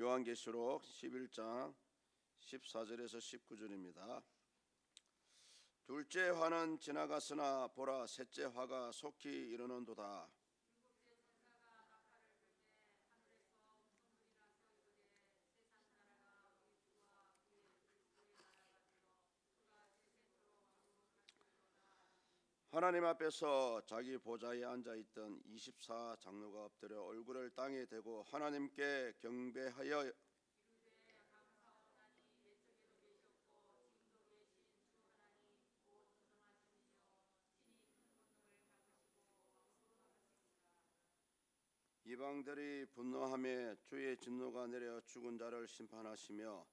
요한계시록 11장 14절에서 19절입니다. 둘째 화는 지나갔으나 보라 셋째 화가 속히 이르는도다. 하나님 앞에서 자기 보좌에 앉아있던 24장로가 엎드려 얼굴을 땅에 대고 하나님께 경배하여 이방들이 분노하며 주의 진노가 내려 죽은 자를 심판하시며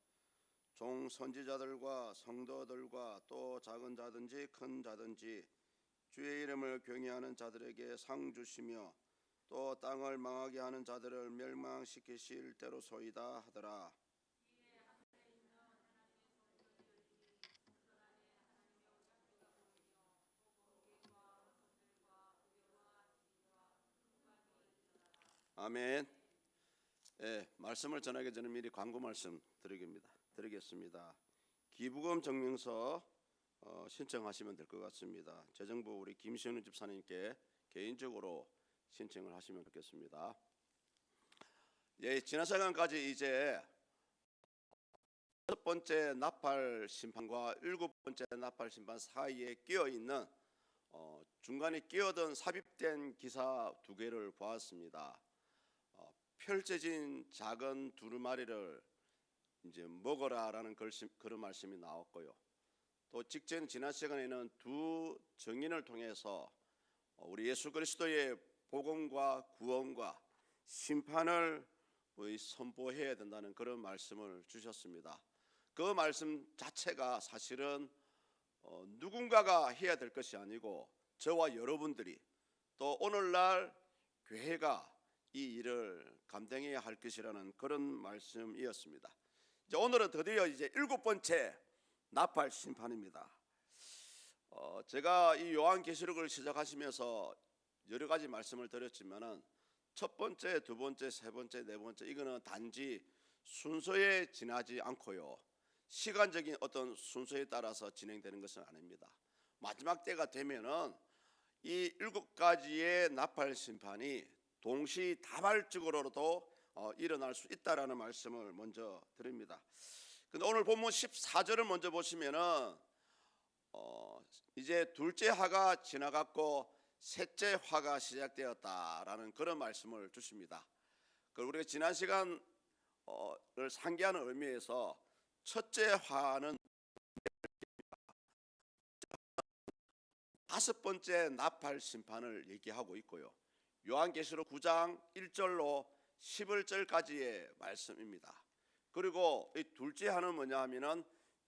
종 선지자들과 성도들과 또 작은 자든지 큰 자든지 주의 이름을 경외하는 자들에게 상 주시며 또 땅을 망하게 하는 자들을 멸망시키실 때로소이다 하더라. 아멘. 말씀을 전하기 전에 미리 광고 말씀 드리겠습니다. 기부금 증명서 신청하시면 될 것 같습니다. 재정부 우리 김시훈 집사님께 개인적으로 신청을 하시면 좋겠습니다. 지난 시간까지 이제 첫 번째 나팔 심판과 일곱 번째 나팔 심판 사이에 끼어 있는 중간에 끼어든 삽입된 기사 두 개를 보았습니다. 펼쳐진 작은 두루마리를 이제 먹어라라는 그런 말씀이 나왔고요. 또 직전 지난 시간에는 두 증인을 통해서 우리 예수 그리스도의 복음과 구원과 심판을 선포해야 된다는 그런 말씀을 주셨습니다. 그 말씀 자체가 사실은 누군가가 해야 될 것이 아니고 저와 여러분들이 또 오늘날 교회가 이 일을 감당해야 할 것이라는 그런 말씀이었습니다. 이제 오늘은 드디어 이제 일곱 번째 나팔 심판입니다. 제가 이 요한계시록을 시작하시면서 여러 가지 말씀을 드렸지만은 첫 번째, 두 번째, 세 번째, 네 번째 이거는 단지 순서에 지나지 않고요. 시간적인 어떤 순서에 따라서 진행되는 것은 아닙니다. 마지막 때가 되면은 이 일곱 가지의 나팔 심판이 동시다발적으로도 일어날 수 있다라는 말씀을 먼저 드립니다. 근데 오늘 본문 14절을 먼저 보시면은 이제 둘째 화가 지나갔고 셋째 화가 시작되었다라는 그런 말씀을 주십니다. 우리가 지난 시간을 상기하는 의미에서 첫째 화는 다섯 번째 나팔 심판을 얘기하고 있고요. 요한계시록 9장 1절로 11절까지의 말씀입니다. 그리고 이 둘째 화는 뭐냐 하면은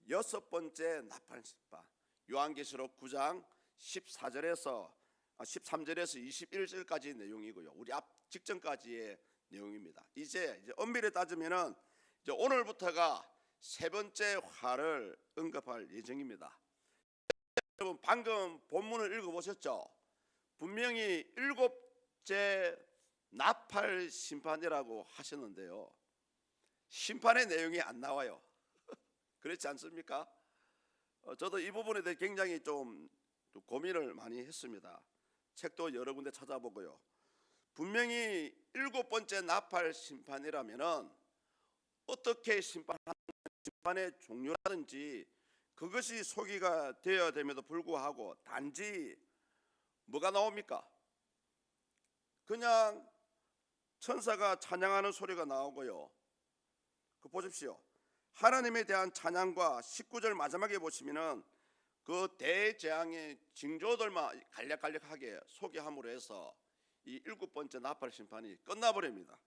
여섯 번째 나팔 심판. 요한계시록 9장 13절에서 21절까지 내용이고요. 우리 앞 직전까지의 내용입니다. 이제 엄밀히 따지면은 이제 오늘부터가 세 번째 화를 언급할 예정입니다. 여러분 방금 본문을 읽어보셨죠? 분명히 일곱째 나팔 심판이라고 하셨는데요. 심판의 내용이 안 나와요. 그렇지 않습니까? 저도 이 부분에 대해 굉장히 좀 고민을 많이 했습니다. 책도 여러 군데 찾아보고요. 분명히 일곱 번째 나팔 심판이라면은 어떻게 심판의 종류라든지 그것이 소개가 되어야 됨에도 불구하고 단지 뭐가 나옵니까? 그냥 천사가 찬양하는 소리가 나오고요. 보십시오. 하나님에 대한 찬양과 19절 마지막에 보시면은 그 대재앙의 징조들만 간략하게 소개함으로 해서 이 일곱 번째 나팔 심판이 끝나버립니다.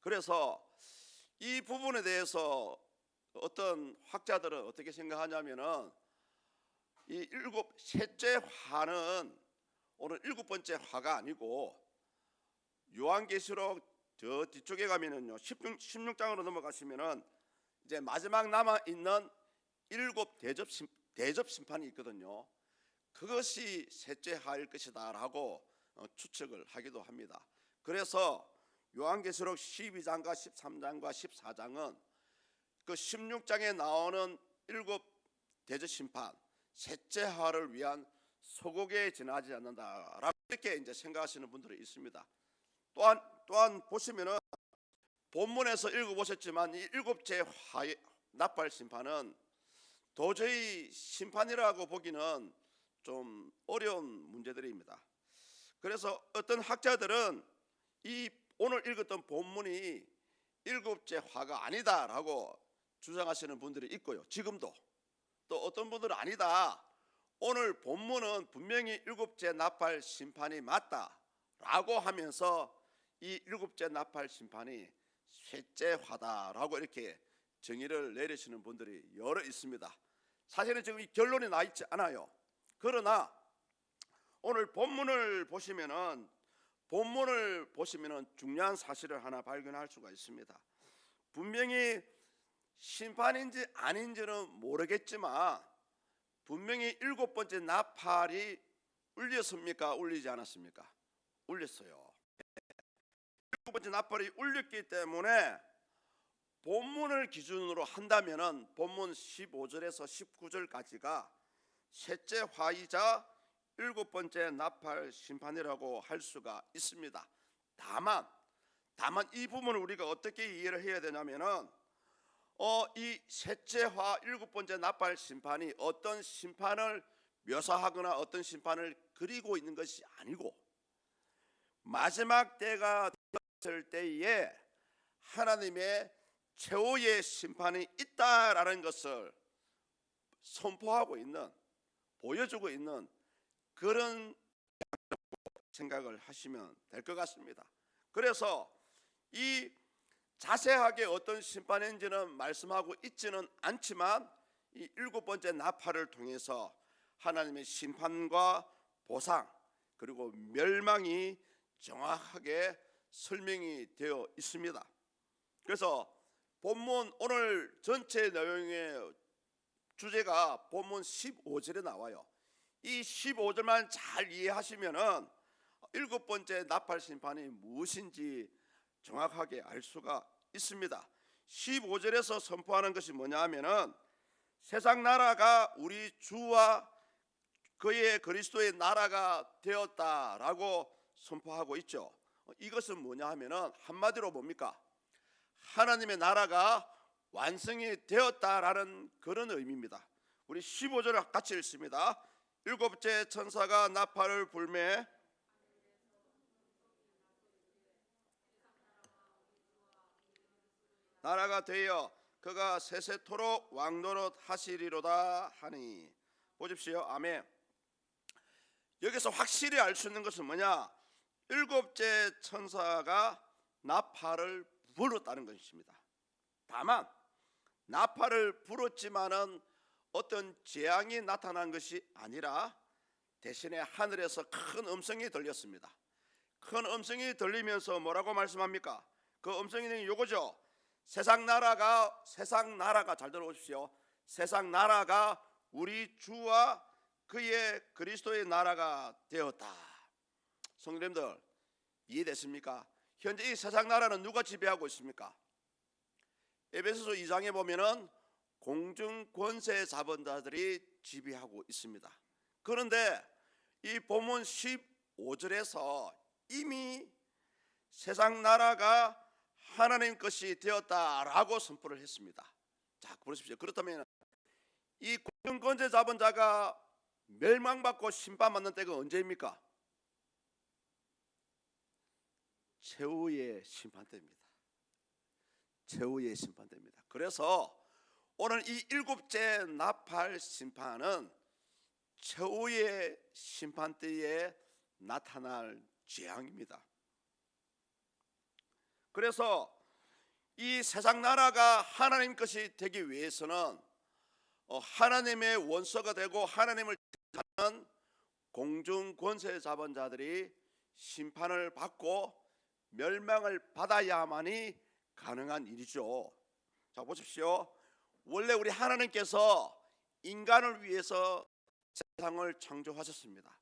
그래서 이 부분에 대해서 어떤 학자들은 어떻게 생각하냐면은 이 셋째 화는 오늘 일곱 번째 화가 아니고 요한계시록 저 뒤쪽에 가면은요 16장으로 넘어가시면은 이제 마지막 남아 있는 일곱 대접 심판이 있거든요. 그것이 셋째 화일 것이다라고 추측을 하기도 합니다. 그래서 요한계시록 12장과 13장과 14장은 그 16장에 나오는 일곱 대저 심판, 셋째 화를 위한 소곡에 지나지 않는다라고 이렇게 이제 생각하시는 분들이 있습니다. 또한 보시면은 본문에서 읽어보셨지만 이 일곱째 나팔 심판은 도저히 심판이라고 보기는 좀 어려운 문제들입니다. 그래서 어떤 학자들은 이 오늘 읽었던 본문이 일곱째 화가 아니다라고 주장하시는 분들이 있고요. 지금도 또 어떤 분들은 아니다, 오늘 본문은 분명히 일곱째 나팔 심판이 맞다라고 하면서 이 일곱째 나팔 심판이 셋째 화다라고 이렇게 정의를 내리시는 분들이 여러 있습니다. 사실은 지금 이 결론이 나 있지 않아요. 그러나 오늘 본문을 보시면은 중요한 사실을 하나 발견할 수가 있습니다. 분명히 심판인지 아닌지는 모르겠지만 분명히 일곱 번째 나팔이 울렸습니까? 울리지 않았습니까? 울렸어요. 일곱 번째 나팔이 울렸기 때문에 본문을 기준으로 한다면은 본문 15절에서 19절까지가 셋째 화이자 일곱 번째 나팔 심판이라고 할 수가 있습니다. 다만 이 부분을 우리가 어떻게 이해를 해야 되냐면은 이 셋째 화 일곱 번째 나팔 심판이 어떤 심판을 묘사하거나 어떤 심판을 그리고 있는 것이 아니고 마지막 때가 되었을 때에 하나님의 최후의 심판이 있다라는 것을 선포하고 있는, 보여주고 있는 그런 생각을 하시면 될 것 같습니다. 그래서 이 자세하게 어떤 심판인지는 말씀하고 있지는 않지만 이 일곱 번째 나팔을 통해서 하나님의 심판과 보상 그리고 멸망이 정확하게 설명이 되어 있습니다. 그래서 본문 오늘 전체 내용의 주제가 본문 15절에 나와요. 이 15절만 잘 이해하시면은 일곱 번째 나팔 심판이 무엇인지 정확하게 알 수가 있습니다. 15절에서 선포하는 것이 뭐냐 하면은 세상 나라가 우리 주와 그의 그리스도의 나라가 되었다라고 선포하고 있죠. 이것은 뭐냐 하면은 한마디로 뭡니까? 하나님의 나라가 완성이 되었다라는 그런 의미입니다. 우리 15절을 같이 읽습니다. 일곱째 천사가 나팔을 불매 나라가 되어 그가 세세토록 왕노릇 하시리로다 하니. 보십시오. 아멘. 여기서 확실히 알 수 있는 것은 뭐냐? 일곱째 천사가 나팔을 불었다는 것입니다. 다만 나팔을 불었지만은 어떤 재앙이 나타난 것이 아니라 대신에 하늘에서 큰 음성이 들렸습니다. 큰 음성이 들리면서 뭐라고 말씀합니까? 그 음성이 요거죠. 세상 나라가 잘 들어보십시오. 세상 나라가 우리 주와 그의 그리스도의 나라가 되었다. 성도님들 이해됐습니까? 현재 이 세상 나라는 누가 지배하고 있습니까? 에베소서 2장에 보면은 공중 권세 자본자들이 지배하고 있습니다. 그런데 이 본문 15절에서 이미 세상 나라가 하나님 것이 되었다라고 선포를 했습니다. 자, 보십시오. 그렇다면 이 공중 권세 자본자가 멸망받고 심판받는 때가 언제입니까? 최후의 심판 때입니다. 최후의 심판 때입니다. 그래서 오늘 이 일곱째 나팔 심판은 최후의 심판 때에 나타날 재앙입니다. 그래서 이 세상 나라가 하나님 것이 되기 위해서는 하나님의 원수가 되고 하나님을 하는 공중 권세 자본자들이 심판을 받고 멸망을 받아야만이 가능한 일이죠. 자, 보십시오. 원래 우리 하나님께서 인간을 위해서 세상을 창조하셨습니다.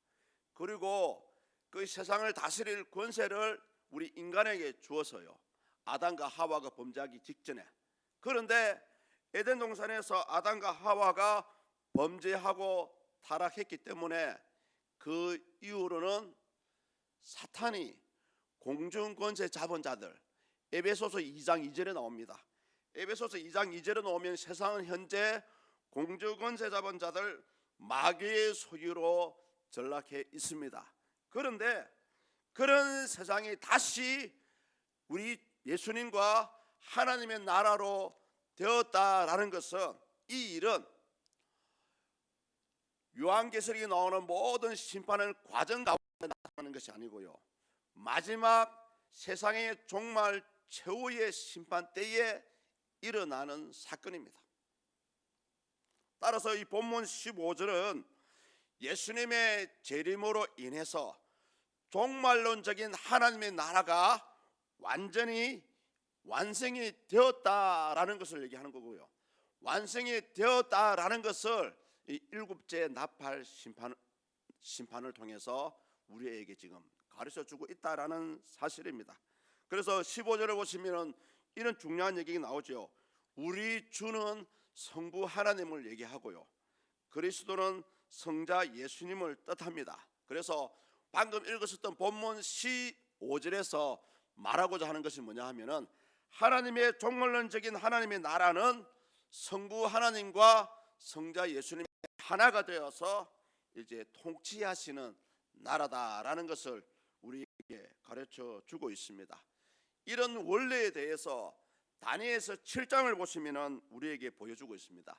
그리고 그 세상을 다스릴 권세를 우리 인간에게 주어서요. 아담과 하와가 범죄하기 직전에. 그런데 에덴 동산에서 아담과 하와가 범죄하고 타락했기 때문에 그 이후로는 사탄이 공중권세 잡은 자들, 에베소서 2장 2절에 나옵니다. 에베소서 2장 2절에 나오면 세상은 현재 공중권세 잡은 자들 마귀의 소유로 전락해 있습니다. 그런데 그런 세상이 다시 우리 예수님과 하나님의 나라로 되었다라는 것은, 이 일은 요한계시록에 나오는 모든 심판의 과정 가운데 나타나는 것이 아니고요, 마지막 세상의 종말 최후의 심판 때에 일어나는 사건입니다. 따라서 이 본문 15절은 예수님의 재림으로 인해서 종말론적인 하나님의 나라가 완전히 완성이 되었다라는 것을 얘기하는 거고요, 완성이 되었다라는 것을 이 일곱째 나팔 심판을 통해서 우리에게 지금 가르쳐주고 있다라는 사실입니다. 그래서 15절을 보시면 이런 중요한 얘기가 나오죠. 우리 주는 성부 하나님을 얘기하고요, 그리스도는 성자 예수님을 뜻합니다. 그래서 방금 읽으셨던 본문 15절에서 말하고자 하는 것이 뭐냐 하면은, 하나님의 종말론적인 하나님의 나라는 성부 하나님과 성자 예수님이 하나가 되어서 이제 통치하시는 나라다라는 것을 우리에게 가르쳐 주고 있습니다. 이런 원리에 대해서 다니엘서 7장을 보시면은 우리에게 보여주고 있습니다.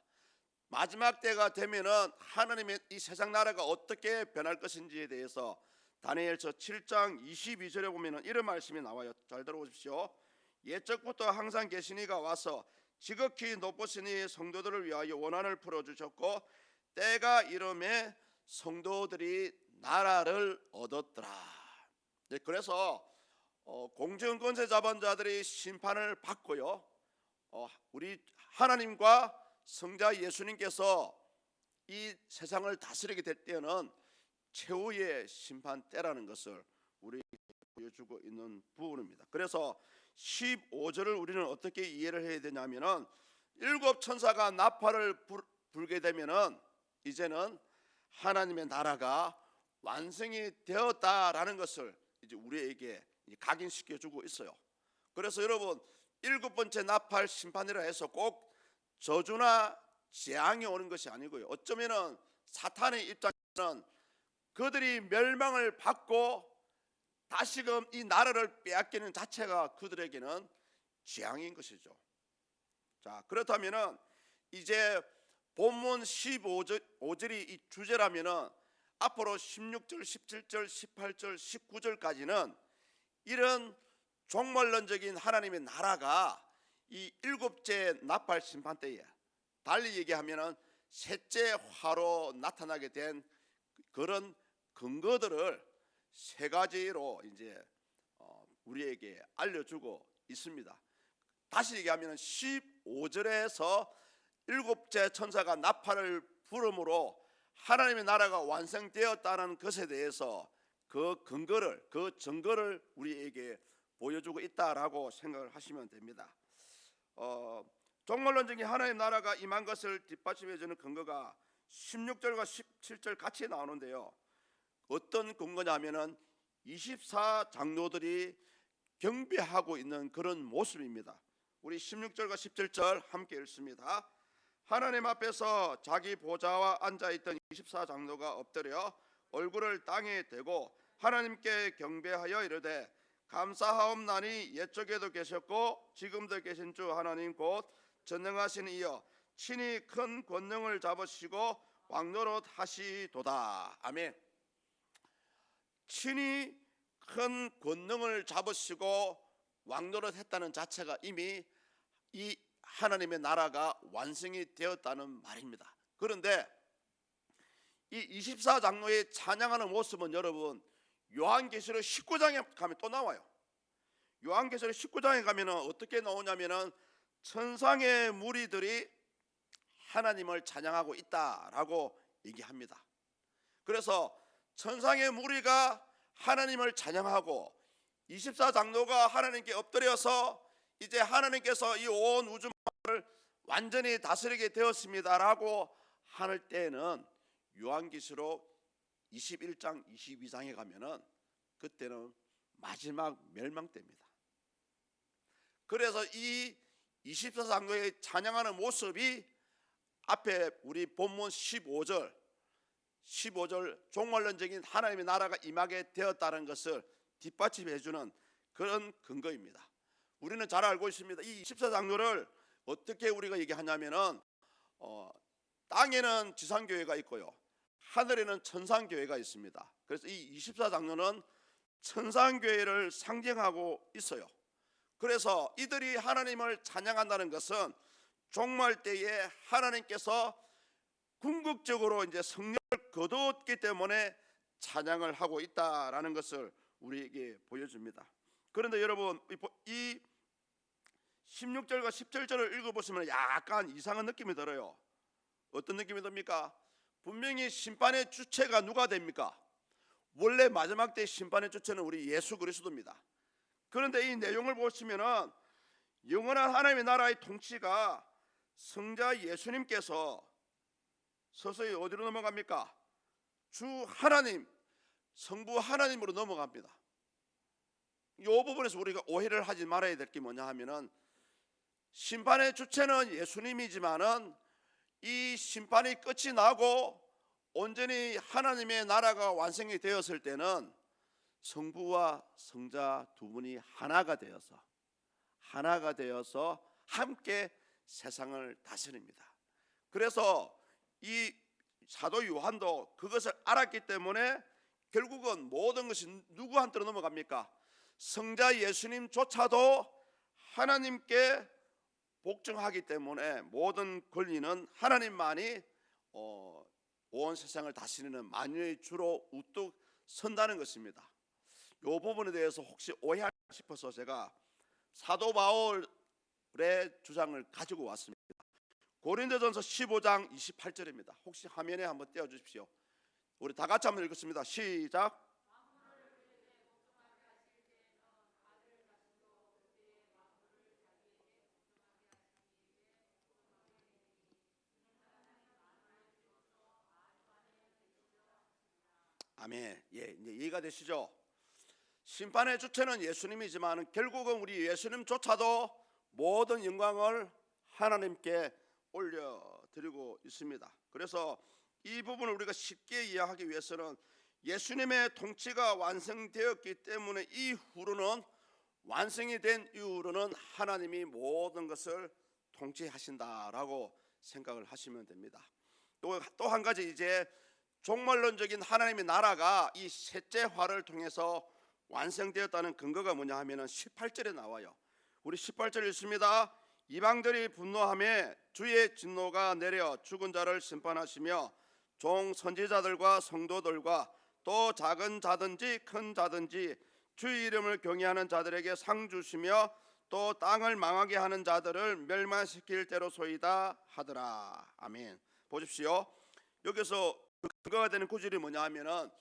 마지막 때가 되면은 하나님의 이 세상 나라가 어떻게 변할 것인지에 대해서 다니엘서 7장 22절에 보면은 이런 말씀이 나와요. 잘 들어보십시오. 옛적부터 항상 계신 이가 와서 지극히 높으시니 성도들을 위하여 원한을 풀어주셨고 때가 이름에 성도들이 나라를 얻었더라. 그래서 공중권세 잡은 자들이 심판을 받고요, 우리 하나님과 성자 예수님께서 이 세상을 다스리게 될 때는 최후의 심판 때라는 것을 우리에게 보여주고 있는 부분입니다. 그래서 15절을 우리는 어떻게 이해를 해야 되냐면은, 일곱 천사가 나팔을 불게 되면은 이제는 하나님의 나라가 완성이 되었다라는 것을 이제 우리에게 각인시켜 주고 있어요. 그래서 여러분, 일곱 번째 나팔 심판이라 해서 꼭 저주나 재앙이 오는 것이 아니고요, 어쩌면은 사탄의 입장에서는 그들이 멸망을 받고 다시금 이 나라를 빼앗기는 자체가 그들에게는 재앙인 것이죠. 자, 그렇다면은 이제 본문 15절이 이 주제라면은 앞으로 16절, 17절, 18절, 19절까지는 이런 종말론적인 하나님의 나라가 이 일곱째 나팔 심판 때에, 달리 얘기하면은 셋째 화로 나타나게 된 그런 근거들을 세 가지로 이제 우리에게 알려주고 있습니다. 다시 얘기하면 15절에서 일곱째 천사가 나팔을 부름으로 하나님의 나라가 완성되었다는 것에 대해서 그 근거를, 그 증거를 우리에게 보여주고 있다라고 생각을 하시면 됩니다. 종말론적인 하나님의 나라가 임한 것을 뒷받침해주는 근거가 16절과 17절 같이 나오는데요, 어떤 근거냐면은 24장로들이 경배하고 있는 그런 모습입니다. 우리 16절과 17절 함께 읽습니다. 하나님 앞에서 자기 보좌와 앉아있던 24장로가 엎드려 얼굴을 땅에 대고 하나님께 경배하여 이르되, 감사하옵나니 옛적에도 계셨고 지금도 계신 주 하나님 곧 전능하신 이여, 친히 큰 권능을 잡으시고 왕노릇 하시도다. 아멘. 친히 큰 권능을 잡으시고 왕노릇 했다는 자체가 이미 이 하나님의 나라가 완성이 되었다는 말입니다. 그런데 이 24장로의 찬양하는 모습은 여러분, 요한계시록 19장에 가면 또 나와요. 요한계시록 19장에 가면 어떻게 나오냐면은 천상의 무리들이 하나님을 찬양하고 있다라고 얘기합니다. 그래서 천상의 무리가 하나님을 찬양하고 24장로가 하나님께 엎드려서 이제 하나님께서 이 온 우주를 완전히 다스리게 되었습니다라고 할 때는 요한계시록 21장 22장에 가면은 그때는 마지막 멸망 때입니다. 그래서 이 24장로의 찬양하는 모습이 앞에 우리 본문 15절 종말론적인 하나님의 나라가 임하게 되었다는 것을 뒷받침해 주는 그런 근거입니다. 우리는 잘 알고 있습니다. 이 24장로를 어떻게 우리가 얘기하냐면은 땅에는 지상교회가 있고요, 하늘에는 천상교회가 있습니다. 그래서 이 24장로는 천상교회를 상징하고 있어요. 그래서 이들이 하나님을 찬양한다는 것은 종말 때에 하나님께서 궁극적으로 이제 성령을 거두었기 때문에 찬양을 하고 있다라는 것을 우리에게 보여줍니다. 그런데 여러분, 이 16절과 17절을 읽어보시면 약간 이상한 느낌이 들어요. 어떤 느낌이 듭니까? 분명히 심판의 주체가 누가 됩니까? 원래 마지막 때 심판의 주체는 우리 예수 그리스도입니다. 그런데 이 내용을 보시면은 영원한 하나님의 나라의 통치가 성자 예수님께서 서서히 어디로 넘어갑니까? 주 하나님, 성부 하나님으로 넘어갑니다. 이 부분에서 우리가 오해를 하지 말아야 될 게 뭐냐 하면은, 심판의 주체는 예수님이지만은 이 심판이 끝이 나고 온전히 하나님의 나라가 완성이 되었을 때는 성부와 성자 두 분이 하나가 되어서 함께 세상을 다스립니다. 그래서 이 사도 요한도 그것을 알았기 때문에 결국은 모든 것이 누구한테로 넘어갑니까? 성자 예수님조차도 하나님께 복종하기 때문에 모든 권리는 하나님만이 온 세상을 다스리는 만유의 주로 우뚝 선다는 것입니다. 이 부분에 대해서 혹시 오해할까 싶어서 제가 사도 바울의 주장을 가지고 왔습니다. 고린도전서 15장 28절입니다. 혹시 화면에 한번 띄워주십시오. 우리 다 같이 한번 읽겠습니다. 시작. 아멘. 예, 이제 이해가 되시죠? 심판의 주체는 예수님이지만 결국은 우리 예수님조차도 모든 영광을 하나님께 올려드리고 있습니다. 그래서 이 부분을 우리가 쉽게 이해하기 위해서는 예수님의 통치가 완성되었기 때문에 이후로는, 완성이 된 이후로는 하나님이 모든 것을 통치하신다라고 생각을 하시면 됩니다. 또 한 가지, 이제 종말론적인 하나님의 나라가 이 셋째화를 통해서 완성되었다는 근거가 뭐냐 하면은 18절에 나와요. 우리 18절 읽습니다. 이방들이 분노하며 주의 진노가 내려 죽은 자를 심판하시며 종 선지자들과 성도들과 또 작은 자든지 큰 자든지 주의 이름을 경외하는 자들에게 상 주시며 또 땅을 망하게 하는 자들을 멸망시킬 대로소이다 하더라. 아멘. 보십시오. 여기서 근거가 되는 구절이 뭐냐 하면은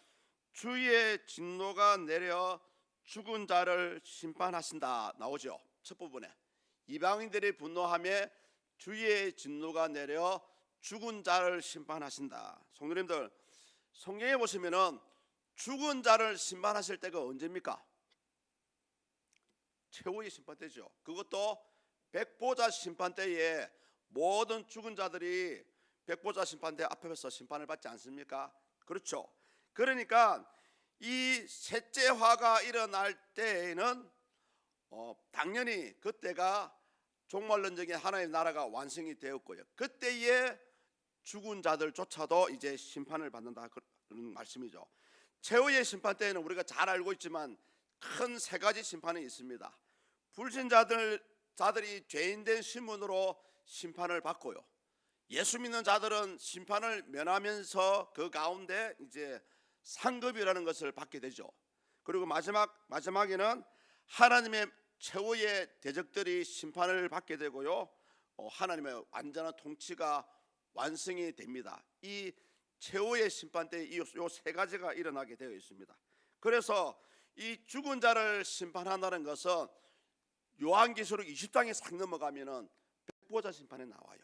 주의 진노가 내려 죽은 자를 심판하신다 나오죠. 첫 부분에 이방인들이 분노하며 주의 진노가 내려 죽은 자를 심판하신다. 성도님들, 성경에 보시면은 죽은 자를 심판하실 때가 언제입니까? 최후의 심판 때죠. 그것도 백보자 심판 때에 모든 죽은 자들이 백보자 심판대 앞에서 심판을 받지 않습니까? 그렇죠. 그러니까 이 셋째화가 일어날 때에는 당연히 그때가 종말론적인 하나님의 나라가 완성이 되었고요, 그때에 죽은 자들조차도 이제 심판을 받는다, 그런 말씀이죠. 최후의 심판 때에는 우리가 잘 알고 있지만 큰 세 가지 심판이 있습니다. 불신자들이 죄인된 신분으로 심판을 받고요, 예수 믿는 자들은 심판을 면하면서 그 가운데 이제 상급이라는 것을 받게 되죠. 그리고 마지막에는 하나님의 최후의 대적들이 심판을 받게 되고요, 하나님의 완전한 통치가 완성이 됩니다. 이 최후의 심판 때 이 세 가지가 일어나게 되어 있습니다. 그래서 이 죽은 자를 심판한다는 것은 요한계시록 20장에 싹 넘어가면은 백보자 심판에 나와요.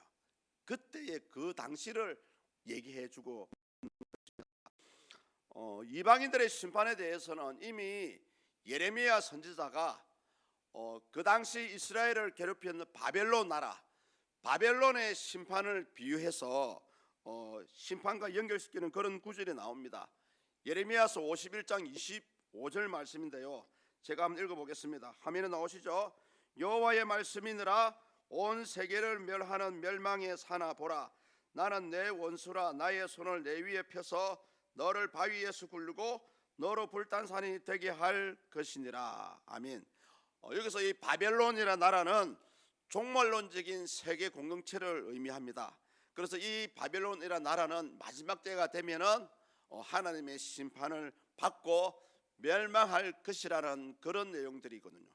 그때의 그 당시를 얘기해주고, 이방인들의 심판에 대해서는 이미 예레미야 선지자가 그 당시 이스라엘을 괴롭히는 바벨론 나라, 바벨론의 심판을 비유해서 심판과 연결시키는 그런 구절이 나옵니다. 예레미야서 51장 25절 말씀인데요, 제가 한번 읽어보겠습니다. 화면에 나오시죠? 여호와의 말씀이니라. 온 세계를 멸하는 멸망의 사나 보라. 나는 내 원수라. 나의 손을 내 위에 펴서 너를 바위에서 굴르고 너로 불단산이 되게 할 것이니라. 아멘. 여기서 이 바벨론이라는 나라는 종말론적인 세계 공동체를 의미합니다. 그래서 이 바벨론이라는 나라는 마지막 때가 되면은 하나님의 심판을 받고 멸망할 것이라는 그런 내용들이거든요.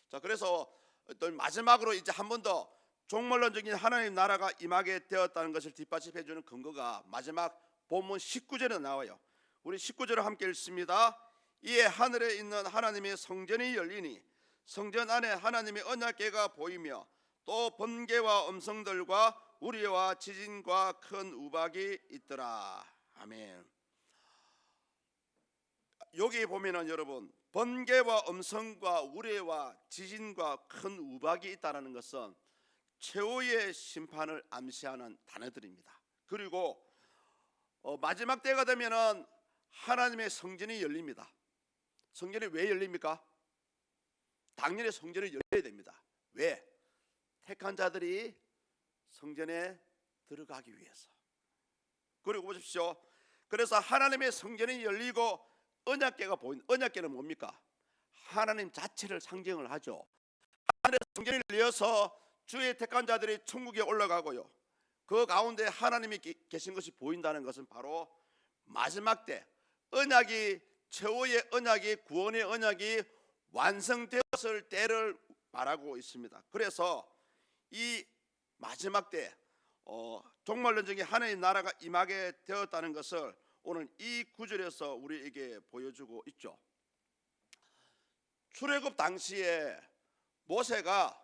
자, 그래서 또 마지막으로 이제 한 번 더 종말론적인 하나님 나라가 임하게 되었다는 것을 뒷받침해 주는 근거가 마지막 본문 19절에 나와요. 우리 19절을 함께 읽습니다. 이에 하늘에 있는 하나님의 성전이 열리니 성전 안에 하나님의 언약궤가 보이며 또 번개와 음성들과 우리와 지진과 큰 우박이 있더라. 아멘. 여기 보면은 여러분, 번개와 음성과 우레와 지진과 큰 우박이 있다는 것은 최후의 심판을 암시하는 단어들입니다. 그리고 마지막 때가 되면은 하나님의 성전이 열립니다. 성전이 왜 열립니까? 당연히 성전이 열려야 됩니다. 왜? 택한 자들이 성전에 들어가기 위해서. 그리고 보십시오. 그래서 하나님의 성전이 열리고 언약궤가 보인, 언약궤는 뭡니까? 하나님 자체를 상징을 하죠. 하늘의 성전이 열려서 주의 택한 자들이 천국에 올라가고요, 그 가운데 하나님이 계신 것이 보인다는 것은 바로 마지막 때 언약이, 최후의 언약이, 구원의 언약이 완성되었을 때를 말하고 있습니다. 그래서 이 마지막 때 종말론적인 하나님 나라가 임하게 되었다는 것을 오늘 이 구절에서 우리에게 보여주고 있죠. 출애굽 당시에 모세가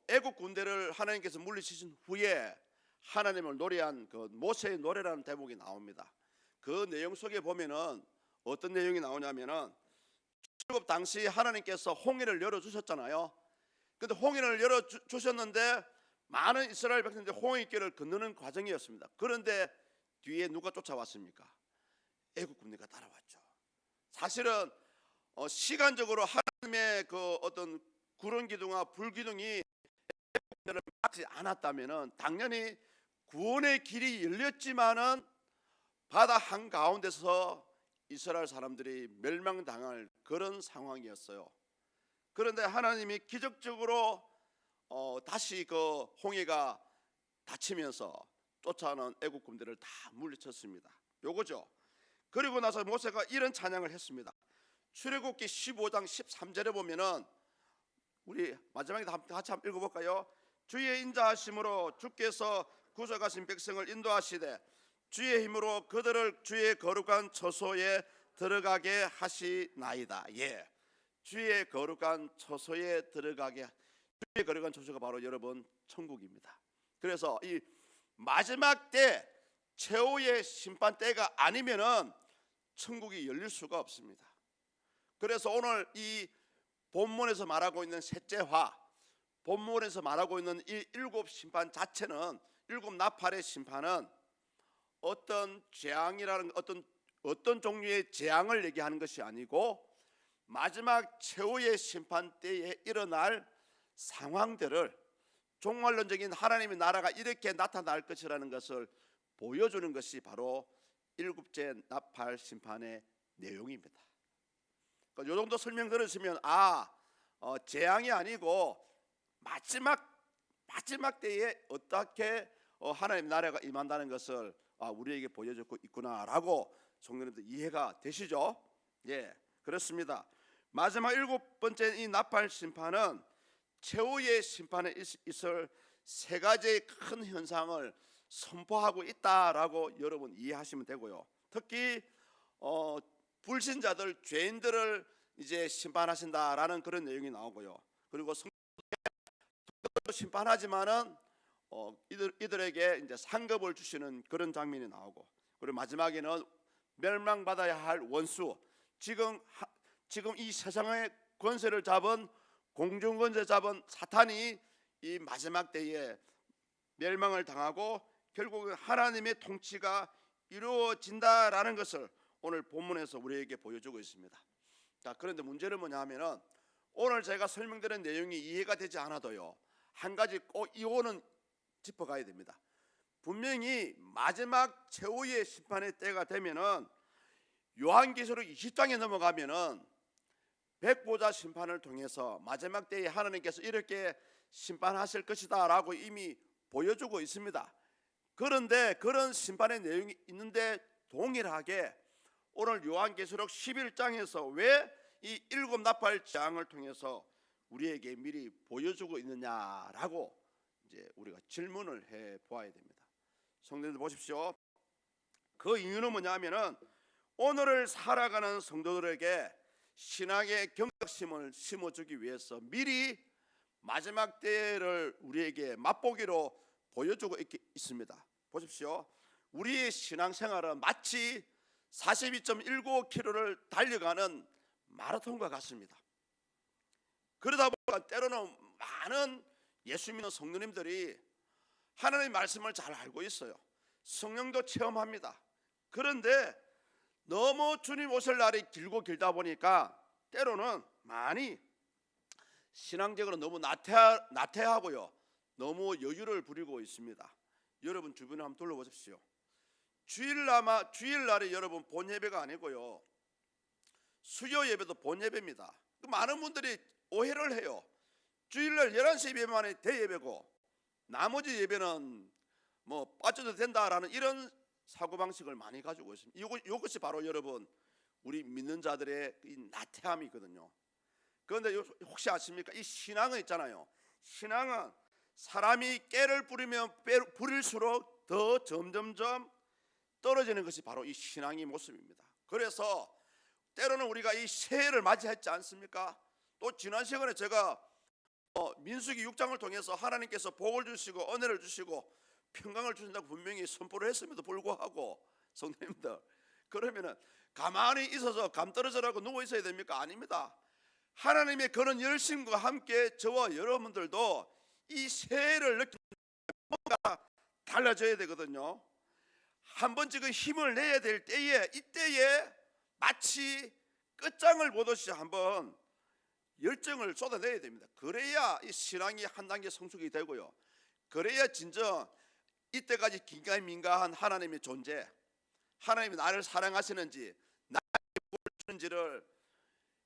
애국 군대를 하나님께서 물리치신 후에 하나님을 노래한 그 모세의 노래라는 대목이 나옵니다. 그 내용 속에 보면은 어떤 내용이 나오냐면은, 출애굽 당시 하나님께서 홍해를 열어 주셨잖아요. 근데 홍해를 열어 주셨는데 많은 이스라엘 백성들이 홍해길을 건너는 과정이었습니다. 그런데 뒤에 누가 쫓아왔습니까? 애국 군대가 따라왔죠. 사실은 시간적으로 하나님의 그 어떤 구름 기둥과 불 기둥이 애국군대를 막지 않았다면은 당연히 구원의 길이 열렸지만은 바다 한 가운데서 이스라엘 사람들이 멸망당할 그런 상황이었어요. 그런데 하나님이 기적적으로 다시 그 홍해가 닫히면서 쫓아오는 애국 군대를 다 물리쳤습니다. 요거죠. 그리고 나서 모세가 이런 찬양을 했습니다. 출애굽기 15장 13절에 보면은, 우리 마지막에 같이 한번 읽어볼까요? 주의 인자하심으로 주께서 구속하신 백성을 인도하시되 주의 힘으로 그들을 주의 거룩한 처소에 들어가게 하시나이다. 예, 주의 거룩한 처소에 들어가게. 주의 거룩한 처소가 바로 여러분 천국입니다. 그래서 이 마지막 때 최후의 심판 때가 아니면은 천국이 열릴 수가 없습니다. 그래서 오늘 이 본문에서 말하고 있는 셋째화, 본문에서 말하고 있는 이 일곱 심판 자체는, 일곱 나팔의 심판은 어떤 재앙이라는 어떤 종류의 재앙을 얘기하는 것이 아니고 마지막 최후의 심판 때에 일어날 상황들을, 종말론적인 하나님의 나라가 이렇게 나타날 것이라는 것을 보여주는 것이 바로 일곱째 나팔 심판의 내용입니다. 이 정도 설명 들으시면 재앙이 아니고 마지막 때에 어떻게 하나님 나라가 임한다는 것을 우리에게 보여주고 있구나라고 성도님들 이해가 되시죠? 예, 그렇습니다. 마지막 일곱 번째 이 나팔 심판은 최후의 심판에 있을 세 가지의 큰 현상을 선포하고 있다라고 여러분 이해하시면 되고요. 특히 불신자들 죄인들을 이제 심판하신다라는 그런 내용이 나오고요. 그리고 성도도 심판하지만은 이들에게 이제 상급을 주시는 그런 장면이 나오고, 그리고 마지막에는 멸망받아야 할 원수, 지금 이 세상의 권세를 잡은 공중권세 잡은 사탄이 이 마지막 때에 멸망을 당하고 결국은 하나님의 통치가 이루어진다라는 것을 오늘 본문에서 우리에게 보여주고 있습니다. 자, 그런데 문제는 뭐냐 하면은 오늘 제가 설명드린 내용이 이해가 되지 않아도요, 한 가지 꼭 이거는 짚어가야 됩니다. 분명히 마지막 최후의 심판의 때가 되면은 요한계시록 20장에 넘어가면은 백보자 심판을 통해서 마지막 때에 하나님께서 이렇게 심판하실 것이다 라고 이미 보여주고 있습니다. 그런데 그런 심판의 내용이 있는데 동일하게 오늘 요한계시록 11장에서 왜 이 일곱 나팔 재앙을 통해서 우리에게 미리 보여주고 있느냐라고 이제 우리가 질문을 해 보아야 됩니다. 성도들 보십시오. 그 이유는 뭐냐면은 오늘을 살아가는 성도들에게 신앙의 경각심을 심어주기 위해서 미리 마지막 때를 우리에게 맛보기로 보여주고 있습니다. 보십시오. 우리의 신앙생활은 마치 42.19km를 달려가는 마라톤과 같습니다. 그러다 보니까 때로는 많은 예수 믿는 성도님들이 하나님의 말씀을 잘 알고 있어요. 성령도 체험합니다. 그런데 너무 주님 오실 날이 길고 길다 보니까 때로는 많이 신앙적으로 너무 나태하고요, 너무 여유를 부리고 있습니다. 여러분 주변에 한번 둘러보십시오. 주일날이 여러분 본 예배가 아니고요, 수요 예배도 본 예배입니다. 많은 분들이 오해를 해요. 주일날 11시 예배만이 대예배고 나머지 예배는 뭐 빠져도 된다라는 이런 사고방식을 많이 가지고 있습니다. 이것이 바로 여러분 우리 믿는 자들의 이 나태함이거든요. 그런데 혹시 아십니까? 이 신앙은 있잖아요. 신앙은 사람이 깨를 뿌리면 뿌릴수록 더 점점점 떨어지는 것이 바로 이 신앙의 모습입니다. 그래서 때로는 우리가 이 새해를 맞이했지 않습니까? 또 지난 시간에 제가 민수기 6장을 통해서 하나님께서 복을 주시고 은혜를 주시고 평강을 주신다고 분명히 선포를 했음에도 불구하고 성도님들, 그러면은 가만히 있어서 감 떨어져라고 누워 있어야 됩니까? 아닙니다. 하나님의 그런 열심과 함께 저와 여러분들도 이 새해를 느끼는 뭔가 달라져야 되거든요. 한 번쯤은 힘을 내야 될 때에, 이때에 마치 끝장을 보듯이 한번 열정을 쏟아내야 됩니다. 그래야 이 신앙이 한 단계 성숙이 되고요, 그래야 진정 이때까지 긴가민가한 하나님의 존재, 하나님이 나를 사랑하시는지 나에게 뭘 주는지를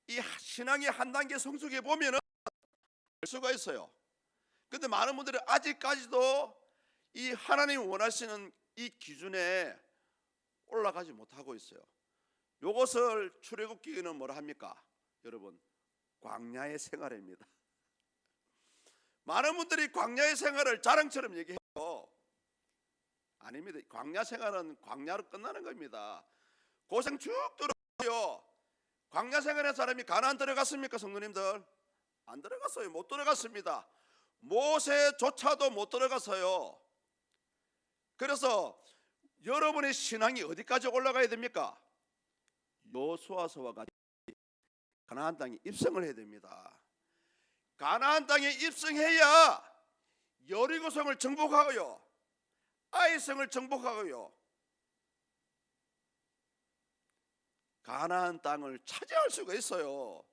이 신앙이 한 단계 성숙해 보면은 알 수가 있어요. 그런데 많은 분들이 아직까지도 이 하나님이 원하시는 이 기준에 올라가지 못하고 있어요. 이것을 출애굽기는 뭐라 합니까? 여러분, 광야의 생활입니다. 많은 분들이 광야의 생활을 자랑처럼 얘기해요. 아닙니다. 광야 생활은 광야로 끝나는 겁니다. 고생 쭉 들어요. 광야 생활의 사람이 가나안 들어갔습니까, 성도님들? 안 들어갔어요. 못 들어갔습니다. 모세조차도 못 들어갔어요. 그래서 여러분의 신앙이 어디까지 올라가야 됩니까? 여호수아서와 같이 가나안 땅에 입성을 해야 됩니다. 가나안 땅에 입성해야 여리고성을 정복하고요, 아이성을 정복하고요, 가나안 땅을 차지할 수가 있어요.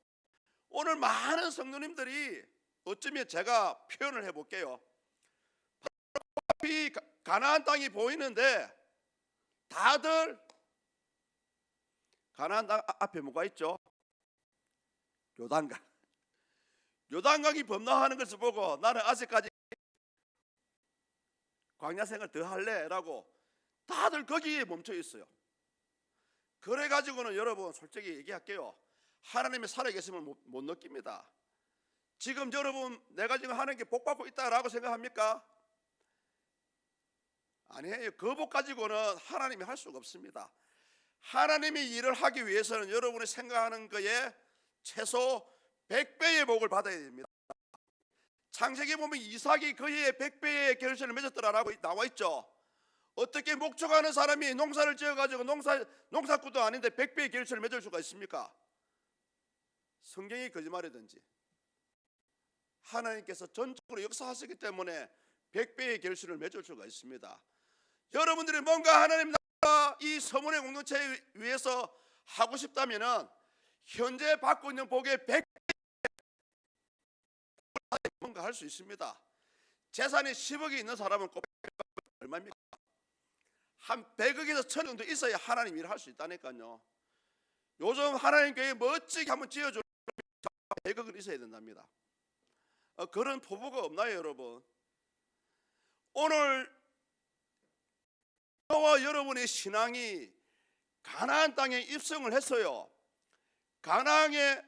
오늘 많은 성도님들이 어쩌면 제가 표현을 해볼게요. 앞이 가나안 땅이 보이는데 다들 가나안 땅 앞에 뭐가 있죠? 요단강. 요단강이 범람하는 것을 보고 나는 아직까지 광야 생활 더 할래 라고 다들 거기에 멈춰 있어요. 그래 가지고는 여러분 솔직히 얘기할게요, 하나님이 살아계심을 못 느낍니다. 지금 여러분 내가 지금 하나님께 복 받고 있다라고 생각합니까? 아니에요. 그 복 가지고는 하나님이 할 수가 없습니다. 하나님이 일을 하기 위해서는 여러분이 생각하는 거에 최소 100배의 복을 받아야 됩니다. 창세기 보면 이삭이 그의 100배의 결실을 맺었더라라고 나와 있죠. 어떻게 목축하는 사람이 농사를 지어가지고 농사꾼도 아닌데 100배의 결실을 맺을 수가 있습니까? 성경이 거짓말이든지 하나님께서 전적으로 역사하시기 때문에 100배의 결실을 맺을 수가 있습니다. 여러분들이 뭔가 하나님 나라 이 서문의 공동체에 위해서 하고 싶다면 현재 받고 있는 복의 100배 뭔가 할 수 있습니다. 재산이 10억이 있는 사람은 꼭 얼마입니까? 한 100억에서 1000억 정도 있어야 하나님 일을 할 수 있다니까요. 요즘 하나님 교회 멋지게 한번 지어주려면 100억은 있어야 된답니다. 그런 포부가 없나요, 여러분? 오늘 저와 여러분의 신앙이 가나안 땅에 입성을 했어요. 가나안의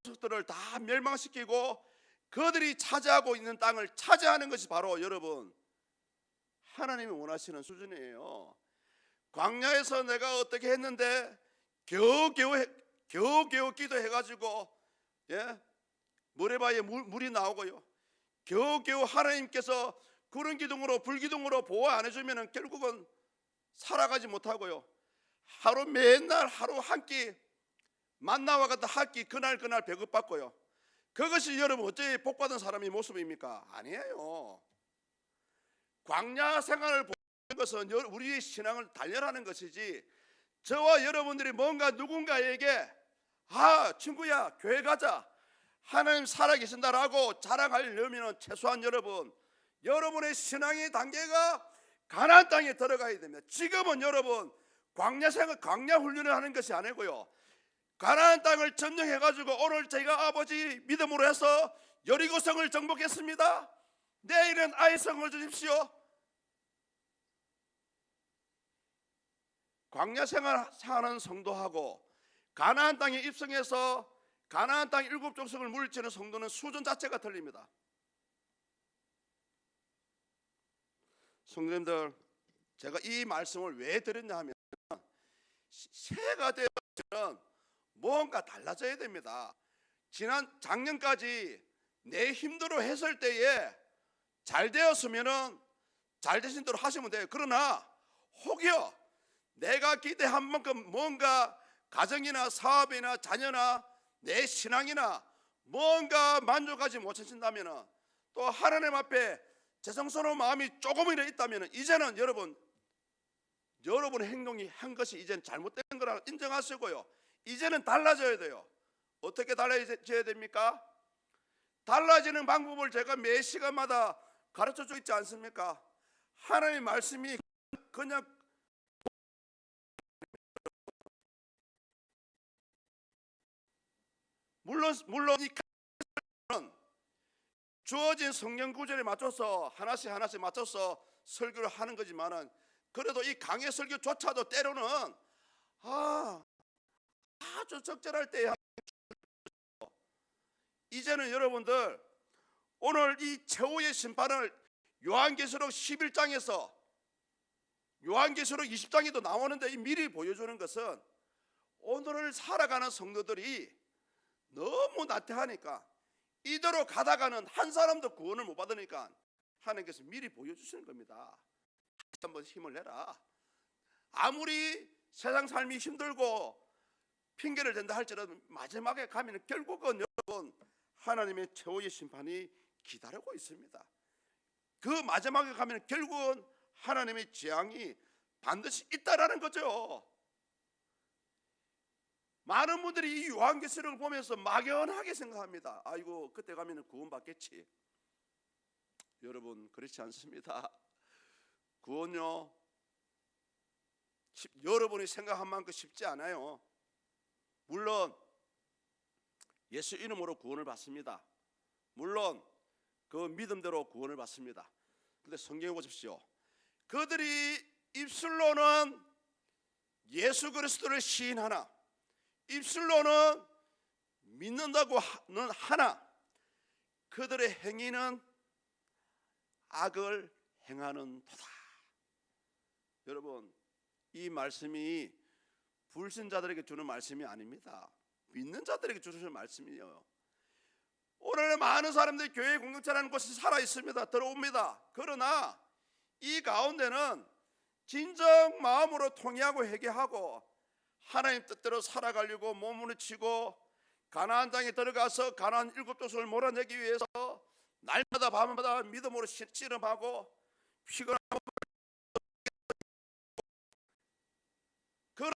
족속들을 다 멸망시키고 그들이 차지하고 있는 땅을 차지하는 것이 바로 여러분 하나님이 원하시는 수준이에요. 광야에서 내가 어떻게 했는데 겨우겨우 기도해가지고 모레바에 물이 나오고요. 겨우겨우 하나님께서 구름 기둥으로 불기둥으로 보호 안 해주면 결국은 살아가지 못하고요. 맨날 하루 한 끼 만나와 같은 한 끼 그날 배급받고요. 그것이 여러분 어째 복받은 사람의 모습입니까? 아니에요. 광야 생활을 보는 것은 우리의 신앙을 단련하는 것이지 저와 여러분들이 뭔가 누군가에게 친구야 교회 가자 하나님 살아계신다라고 자랑하려면 최소한 여러분의 신앙의 단계가 가나안 땅에 들어가야 됩니다. 지금은 여러분 광야 훈련을 하는 것이 아니고요. 가나안 땅을 점령해가지고 오늘 제가 아버지 믿음으로 해서 여리고성을 정복했습니다. 내일은 아이성을 주십시오. 광야 생활하는 성도하고 가나안 땅에 입성해서 가나안 땅 7족속을 물리치는 성도는 수준 자체가 틀립니다. 성도님들, 제가 이 말씀을 왜 드렸냐 하면 새가 되어서는 뭔가 달라져야 됩니다. 작년까지 내 힘대로 했을 때에 잘 되었으면은 잘 되신 대로 하시면 돼요. 그러나 혹여 내가 기대한 만큼 뭔가 가정이나 사업이나 자녀나 내 신앙이나 뭔가 만족하지 못하신다면 또 하나님 앞에 죄송스러운 마음이 조금이라도 있다면 이제는 여러분의 행동이 한 것이 이제는 잘못된 거라 인정하시고요. 이제는 달라져야 돼요. 어떻게 달라져야 됩니까? 달라지는 방법을 제가 매 시간마다 가르쳐주고 있지 않습니까? 하나님의 말씀이 그냥 물론 이 주어진 성경 구절에 맞춰서 하나씩 맞춰서 설교를 하는 거지만은 그래도 이 강의 설교조차도 때로는 아주 적절할 때 이제는 여러분들 오늘 이 최후의 심판을 요한계시록 11장에서 요한계시록 20장에도 나오는데 미리 보여주는 것은 오늘을 살아가는 성도들이 너무 나태하니까 이대로 가다가는 한 사람도 구원을 못 받으니까 하나님께서 미리 보여주시는 겁니다. 한번 힘을 내라. 아무리 세상 삶이 힘들고 핑계를 댄다 할지라도 마지막에 가면 결국은 여러분 하나님의 최후의 심판이 기다리고 있습니다. 그 마지막에 가면 결국은 하나님의 재앙이 반드시 있다라는 거죠. 많은 분들이 이 요한계시록을 보면서 막연하게 생각합니다. 아이고 그때 가면 구원받겠지. 여러분 그렇지 않습니다. 구원요 여러분이 생각한 만큼 쉽지 않아요. 물론 예수 이름으로 구원을 받습니다. 물론 그 믿음대로 구원을 받습니다. 그런데 성경에 보십시오. 그들이 입술로는 예수 그리스도를 시인하나 입술로는 믿는다고는 하나 그들의 행위는 악을 행하는 도다. 여러분 이 말씀이 불신자들에게 주는 말씀이 아닙니다. 믿는 자들에게 주시는 말씀이에요. 오늘 많은 사람들이 교회 공동체라는 곳이 살아 있습니다. 들어옵니다. 그러나 이 가운데는 진정 마음으로 통회하고 회개하고 하나님 뜻대로 살아가려고 몸부림치고 가나안 땅에 들어가서 가나안 7족속을 몰아내기 위해서 날마다 밤마다 믿음으로 씨름하고 피곤하고, 그러나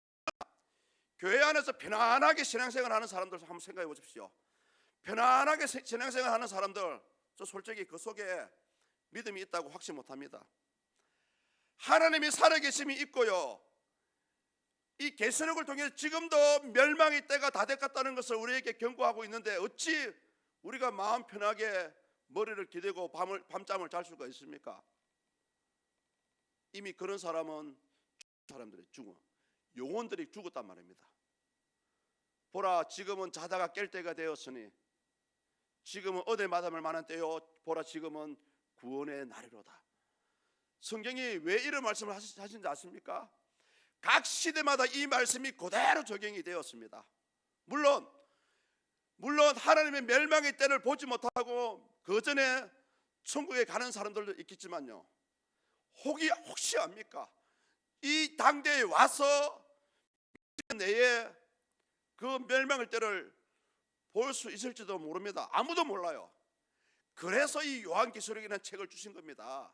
교회 안에서 편안하게 신앙생활하는 사람들 한번 생각해 보십시오. 편안하게 신앙생활하는 사람들, 저 솔직히 그 속에 믿음이 있다고 확신 못합니다. 하나님이 살아계심이 있고요, 이 계시록을 통해 지금도 멸망의 때가 다 됐다는 것을 우리에게 경고하고 있는데 어찌 우리가 마음 편하게 머리를 기대고 밤잠을 잘 수가 있습니까? 이미 그런 사람은 사람들이 죽어, 영혼들이 죽었단 말입니다. 보라, 지금은 자다가 깰 때가 되었으니, 지금은 어디 마담을 만한 때요, 보라 지금은 구원의 날이로다. 성경이 왜 이런 말씀을 하신지 아십니까? 각 시대마다 이 말씀이 그대로 적용이 되었습니다. 물론 하나님의 멸망의 때를 보지 못하고 그 전에 천국에 가는 사람들도 있겠지만요, 혹시 압니까? 이 당대에 와서 내에 그 멸망의 때를 볼 수 있을지도 모릅니다. 아무도 몰라요. 그래서 이 요한계시록이라는 책을 주신 겁니다.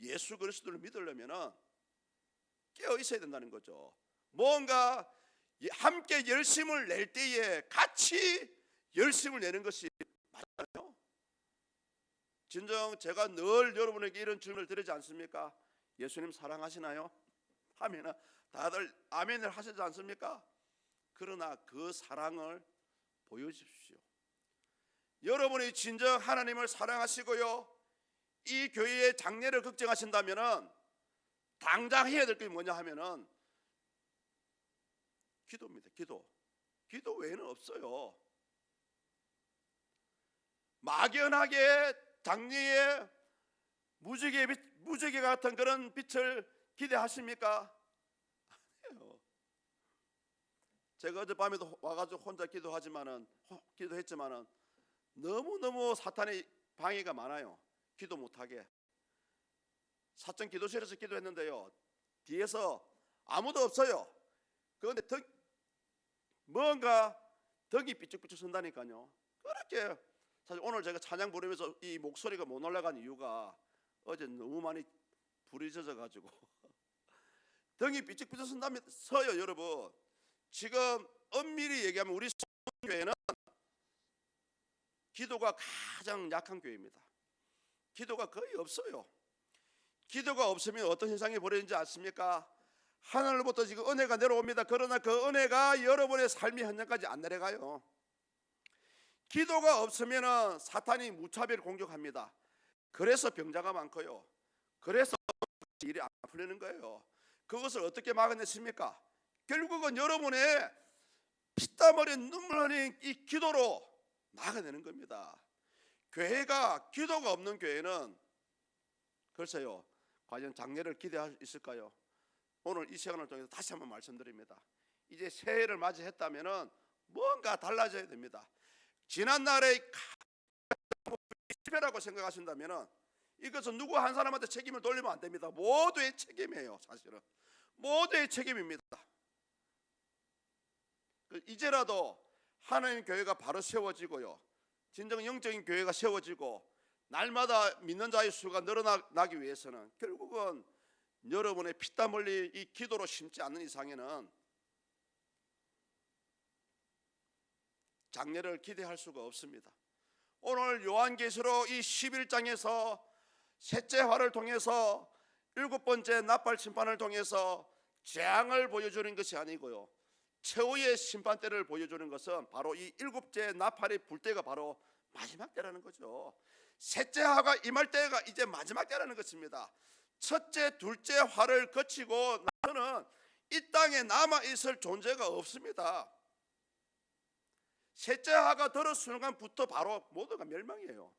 예수 그리스도를 믿으려면 깨어 있어야 된다는 거죠. 뭔가 함께 열심을 낼 때에 같이 열심을 내는 것이 맞아요. 진정 제가 늘 여러분에게 이런 질문을 드리지 않습니까? 예수님 사랑하시나요? 하면 다들 아멘을 하시지 않습니까? 그러나 그 사랑을 보여주십시오. 여러분이 진정 하나님을 사랑하시고요, 이 교회의 장래를 걱정하신다면 당장 해야 될 게 뭐냐 하면은 기도입니다. 기도 외에는 없어요. 막연하게 장래에 무지개 같은 그런 빛을 기대하십니까? 아니에요. 제가 어젯밤에도 와가지고 혼자 기도했지만은 너무너무 사탄의 방해가 많아요. 기도 못하게. 사천 기도실에서 기도했는데요, 뒤에서 아무도 없어요. 그런데 뭔가 덕이 삐쭉삐쭉 선다니까요. 그렇게 사실 오늘 제가 찬양 부르면서 이 목소리가 못 올라간 이유가 어제 너무 많이 불이 젖어가지고 덕이 삐쭉삐쭉 서요. 여러분, 지금 엄밀히 얘기하면 우리 교회는 기도가 가장 약한 교회입니다. 기도가 거의 없어요. 기도가 없으면 어떤 현상이 벌어지는지 아십니까? 하늘로부터 지금 은혜가 내려옵니다. 그러나 그 은혜가 여러분의 삶의 현장까지 안 내려가요. 기도가 없으면 사탄이 무차별 공격합니다. 그래서 병자가 많고요, 그래서 일이 안 풀리는 거예요. 그것을 어떻게 막아냈습니까? 결국은 여러분의 피땀 흘린 눈물 흘린 이 기도로 막아내는 겁니다. 교회가 기도가 없는 교회는 글쎄요, 과연 장래를 기대할 수 있을까요? 오늘 이 시간을 통해서 다시 한번 말씀드립니다. 이제 새해를 맞이했다면 뭔가 달라져야 됩니다. 지난날의 실패라고 생각하신다면 이것은 누구 한 사람한테 책임을 돌리면 안 됩니다. 모두의 책임이에요. 사실은 모두의 책임입니다. 이제라도 하나님 교회가 바로 세워지고요, 진정 영적인 교회가 세워지고 날마다 믿는 자의 수가 늘어나기 위해서는 결국은 여러분의 피땀 흘린 이 기도로 심지 않는 이상에는 장래를 기대할 수가 없습니다. 오늘 요한계시록 이 11장에서 셋째 화를 통해서 7번째 나팔 심판을 통해서 재앙을 보여주는 것이 아니고요, 최후의 심판 때를 보여주는 것은 바로 이 7째 나팔이 불 때가 바로 마지막 때라는 거죠. 셋째 화가 임할 때가 이제 마지막 때라는 것입니다. 첫째, 둘째 화를 거치고 나서는 이 땅에 남아있을 존재가 없습니다. 셋째 화가 들은 순간부터 바로 모두가 멸망이에요.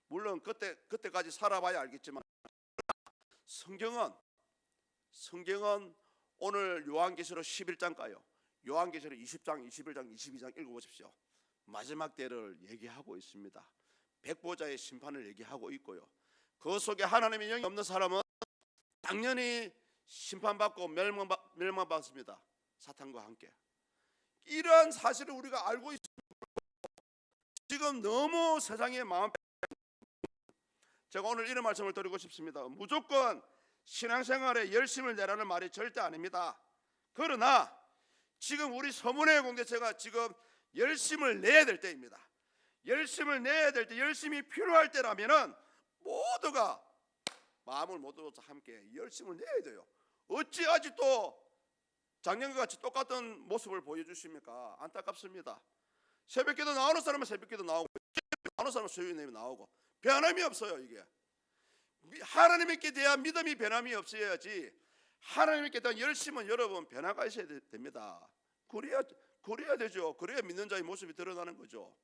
물론 그때까지 살아봐야 알겠지만 성경은 성경은 오늘 요한계시록 11장가요, 요한계시록 20장, 21장, 22장 읽어보십시오. 마지막 때를 얘기하고 있습니다. 백보자의 심판을 얘기하고 있고요. 그 속에 하나님의 영이 없는 사람은 당연히 심판받고 멸망받습니다. 사탄과 함께. 이러한 사실을 우리가 알고 있습니다. 지금 너무 세상의 마음, 제가 오늘 이런 말씀을 드리고 싶습니다. 무조건 신앙생활에 열심을 내라는 말이 절대 아닙니다. 그러나 지금 우리 서문회 공동체가 지금 열심을 내야 될 때입니다. 열심을 내야 될 때, 열심이 필요할 때라면은 모두가 마음을 모두가 함께 열심을 내야 돼요. 어찌 아직도 작년과 같이 똑같은 모습을 보여주십니까? 안타깝습니다. 새벽기도 나오는 사람은 새벽기도 나오고, 나오는 사람은 수요일에 나오고, 변함이 없어요. 이게 하나님께 대한 믿음이 변함이 없어야지. 하나님께 대한 열심은 여러분 변화가 있어야 됩니다. 그래야 되죠. 그래야 믿는 자의 모습이 드러나는 거죠.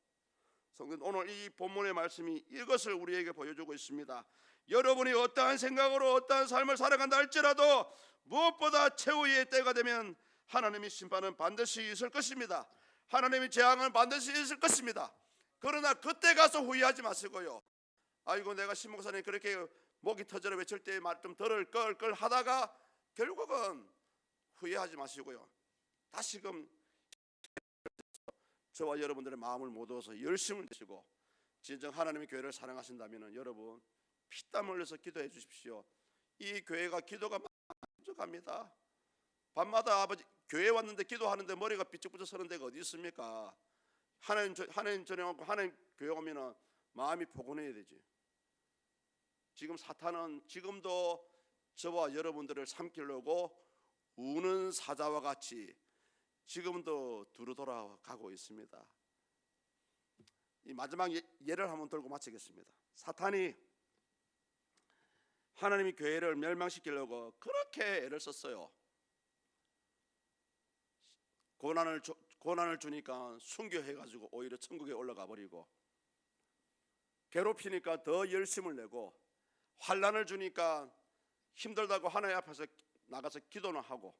성경 오늘 이 본문의 말씀이 이것을 우리에게 보여주고 있습니다. 여러분이 어떠한 생각으로 어떠한 삶을 살아간다 할지라도 무엇보다 최후의 때가 되면 하나님의 심판은 반드시 있을 것입니다. 하나님의 재앙은 반드시 있을 것입니다. 그러나 그때 가서 후회하지 마시고요. 아이고 내가 신목사님 그렇게 목이 터져라 외칠 때 말 좀 들을 걸 하다가 결국은 후회하지 마시고요. 다시금 저와 여러분들의 마음을 모두어서 열심을 내시고 진정 하나님의 교회를 사랑하신다면 여러분 피땀 흘려서 기도해 주십시오. 이 교회가 기도가 부족합니다. 밤마다 아버지 교회 왔는데 기도하는데 머리가 삐쩍삐쩍 서는 데가 어디 있습니까? 하나님 전행하고 하나님 교회 오면은 마음이 포근해야 되지. 지금 사탄은 지금도 저와 여러분들을 삼키려고 우는 사자와 같이 지금도 두루 돌아가고 있습니다. 이 마지막 예를 한번 들고 마치겠습니다. 사탄이 하나님의 교회를 멸망시키려고 그렇게 애를 썼어요. 고난을 주니까 순교해가지고 오히려 천국에 올라가 버리고, 괴롭히니까 더 열심을 내고, 환난을 주니까 힘들다고 하나님 앞에서 나가서 기도는 하고,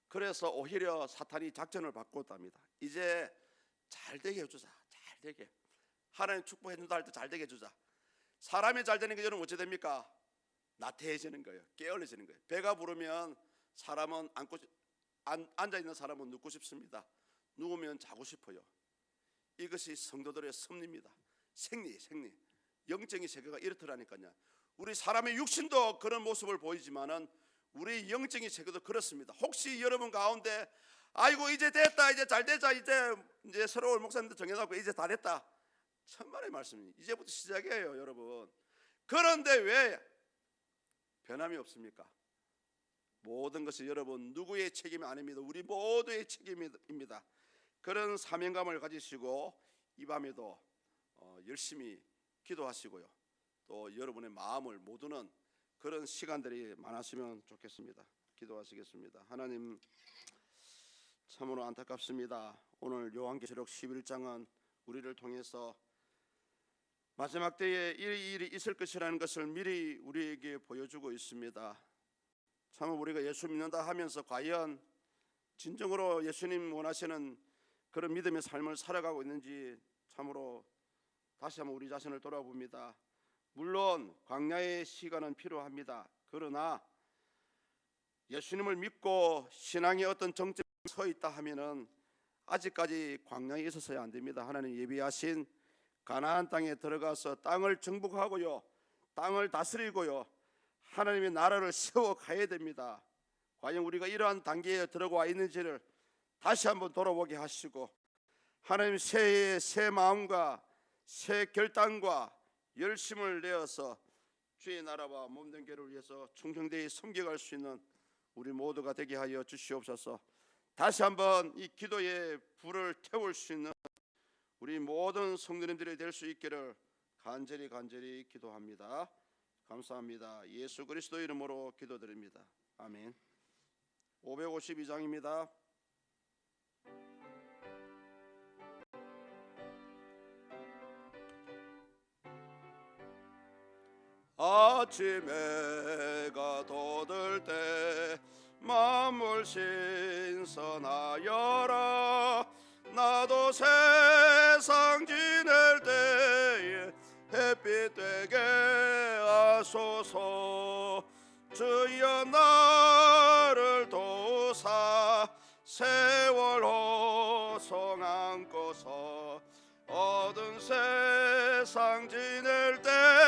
그래서 오히려 사탄이 작전을 바꿨답니다. 이제 잘 되게 해주자. 잘 되게 하나님 축복해준다 할 때 잘 되게 해주자. 사람이 잘 되는 게 저는 어찌 됩니까? 나태해지는 거예요. 게을러지는 거예요. 배가 부르면 사람은 앉아있는 사람은 눕고 싶습니다. 누우면 자고 싶어요. 이것이 성도들의 섭리입니다. 생리 영적인 세계가 이렇더라니까요. 우리 사람의 육신도 그런 모습을 보이지만은 우리 영적인 세계도 그렇습니다. 혹시 여러분 가운데 아이고 이제 됐다, 이제 잘 되자, 이제 서로 목사님도 정해놓고 이제 다 됐다, 천만의 말씀입니다. 이제부터 시작이에요 여러분. 그런데 왜 변함이 없습니까? 모든 것이 여러분 누구의 책임이 아닙니다. 우리 모두의 책임입니다. 그런 사명감을 가지시고 이 밤에도 열심히 기도하시고요. 또 여러분의 마음을 모두는 그런 시간들이 많았으면 좋겠습니다. 기도하시겠습니다. 하나님, 참으로 안타깝습니다. 오늘 요한계시록 11장은 우리를 통해서 마지막 때에 이 일이 있을 것이라는 것을 미리 우리에게 보여주고 있습니다. 참 우리가 예수 믿는다 하면서 과연 진정으로 예수님 원하시는 그런 믿음의 삶을 살아가고 있는지 참으로 다시 한번 우리 자신을 돌아봅니다. 물론 광야의 시간은 필요합니다. 그러나 예수님을 믿고 신앙의 어떤 정점에 서 있다 하면은 아직까지 광야에 있어서야 안 됩니다. 하나님 예비하신 가나안 땅에 들어가서 땅을 정복하고요, 땅을 다스리고요, 하나님의 나라를 세워 가야 됩니다. 과연 우리가 이러한 단계에 들어와 있는지를 다시 한번 돌아보게 하시고, 하나님 새해의 새 마음과 새 결단과 열심을 내어서 주의 나라와 몸된 교회를 위해서 충성되이 섬겨갈 수 있는 우리 모두가 되게 하여 주시옵소서. 다시 한번 이 기도의 불을 태울 수 있는 우리 모든 성도님들이 될 수 있기를 간절히 기도합니다. 감사합니다. 예수 그리스도 이름으로 기도드립니다. 아멘. 552장입니다. 아침 해가 돋을 때 만물 신선하여라. 나도 세상 지낼 때에 햇빛 되게 하소서. 주여 나를 도우사 세월 호송 안고서 어두운 세상 지낼 때